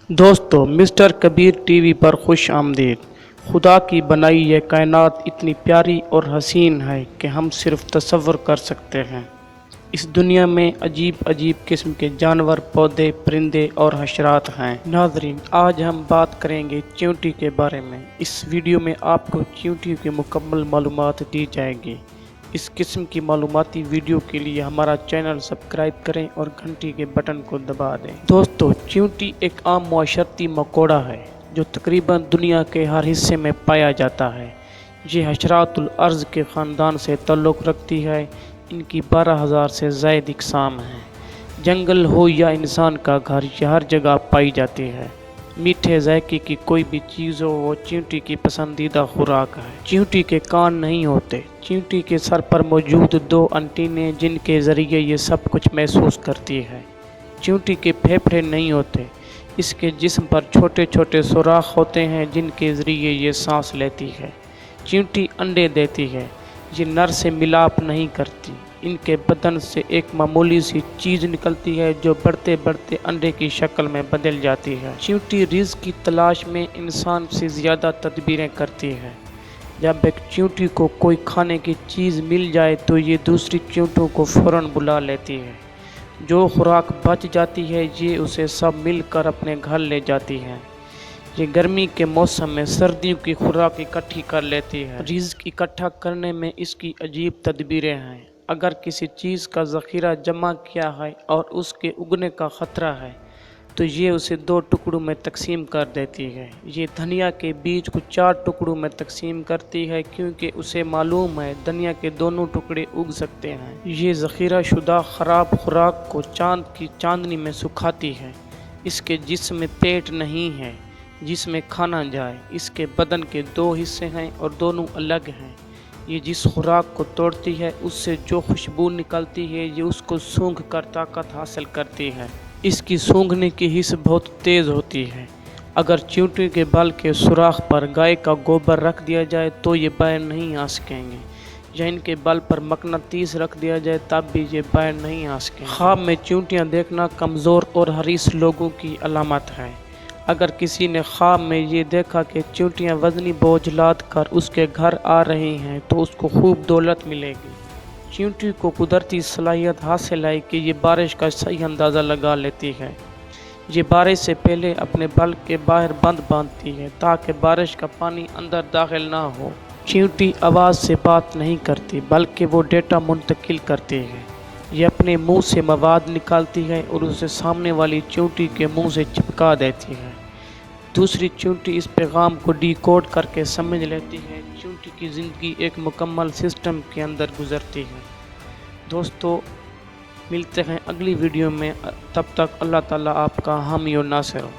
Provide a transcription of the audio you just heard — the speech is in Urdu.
دوستو مسٹر کبیر ٹی وی پر خوش آمدید۔ خدا کی بنائی یہ کائنات اتنی پیاری اور حسین ہے کہ ہم صرف تصور کر سکتے ہیں۔ اس دنیا میں عجیب عجیب قسم کے جانور، پودے، پرندے اور حشرات ہیں۔ ناظرین، آج ہم بات کریں گے چیونٹی کے بارے میں۔ اس ویڈیو میں آپ کو چیونٹی کی مکمل معلومات دی جائے گی۔ اس قسم کی معلوماتی ویڈیو کے لیے ہمارا چینل سبسکرائب کریں اور گھنٹی کے بٹن کو دبا دیں۔ دوستو، چیونٹی ایک عام معاشرتی مکوڑا ہے جو تقریباً دنیا کے ہر حصے میں پایا جاتا ہے۔ یہ حشرات الارض کے خاندان سے تعلق رکھتی ہے۔ ان کی 12,000 سے زائد اقسام ہیں۔ جنگل ہو یا انسان کا گھر، یہ ہر جگہ پائی جاتی ہے۔ میٹھے ذائقے کی کوئی بھی چیز ہو، وہ چیونٹی کی پسندیدہ خوراک ہے۔ چیونٹی کے کان نہیں ہوتے۔ چیونٹی کے سر پر موجود 2 انٹینے جن کے ذریعے یہ سب کچھ محسوس کرتی ہے۔ چیونٹی کے پھیپھڑے نہیں ہوتے۔ اس کے جسم پر چھوٹے چھوٹے سوراخ ہوتے ہیں جن کے ذریعے یہ سانس لیتی ہے۔ چیونٹی انڈے دیتی ہے۔ یہ نر سے ملاپ نہیں کرتی۔ ان کے بدن سے ایک معمولی سی چیز نکلتی ہے جو بڑھتے بڑھتے انڈے کی شکل میں بدل جاتی ہے۔ چیونٹی رزق کی تلاش میں انسان سے زیادہ تدبیریں کرتی ہے۔ جب ایک چیونٹی کو کوئی کھانے کی چیز مل جائے تو یہ دوسری چیونٹیوں کو فوراً بلا لیتی ہے۔ جو خوراک بچ جاتی ہے یہ اسے سب مل کر اپنے گھر لے جاتی ہیں۔ یہ گرمی کے موسم میں سردیوں کی خوراک اکٹھی کر لیتی ہے۔ رزق اکٹھا کرنے میں اس کی عجیب تدبیریں ہیں۔ اگر کسی چیز کا ذخیرہ جمع کیا ہے اور اس کے اگنے کا خطرہ ہے تو یہ اسے 2 ٹکڑوں میں تقسیم کر دیتی ہے۔ یہ دھنیا کے بیج کو 4 ٹکڑوں میں تقسیم کرتی ہے کیونکہ اسے معلوم ہے دھنیا کے دونوں ٹکڑے اگ سکتے ہیں۔ یہ ذخیرہ شدہ خراب خوراک کو چاند کی چاندنی میں سکھاتی ہے۔ اس کے جسم میں پیٹ نہیں ہے جس میں کھانا جائے۔ اس کے بدن کے 2 حصے ہیں اور دونوں الگ ہیں۔ یہ جس خوراک کو توڑتی ہے اس سے جو خوشبو نکلتی ہے یہ اس کو سونگھ کر طاقت حاصل کرتی ہے۔ اس کی سونگھنے کی حس بہت تیز ہوتی ہے۔ اگر چیونٹی کے بال کے سوراخ پر گائے کا گوبر رکھ دیا جائے تو یہ باہر نہیں آ سکیں گے، یا ان کے بال پر مقناطیس رکھ دیا جائے تب بھی یہ باہر نہیں آ سکیں گے۔ خواب میں چیونٹیاں دیکھنا کمزور اور حریص لوگوں کی علامت ہے۔ اگر کسی نے خواب میں یہ دیکھا کہ چیونٹیاں وزنی بوجھ لاد کر اس کے گھر آ رہی ہیں تو اس کو خوب دولت ملے گی۔ چیونٹی کو قدرتی صلاحیت حاصل ہے کہ یہ بارش کا صحیح اندازہ لگا لیتی ہے۔ یہ بارش سے پہلے اپنے بال کے باہر بند باندھتی ہے تاکہ بارش کا پانی اندر داخل نہ ہو۔ چیونٹی آواز سے بات نہیں کرتی بلکہ وہ ڈیٹا منتقل کرتی ہے۔ یہ اپنے منہ سے مواد نکالتی ہے اور اسے سامنے والی چیونٹی کے منہ سے چپکا دیتی ہے۔ دوسری چیونٹی اس پیغام کو ڈی کوڈ کر کے سمجھ لیتی ہے۔ چیونٹی کی زندگی ایک مکمل سسٹم کے اندر گزرتی ہے۔ دوستو، ملتے ہیں اگلی ویڈیو میں، تب تک اللہ تعالیٰ آپ کا حامی و ناصر ہو۔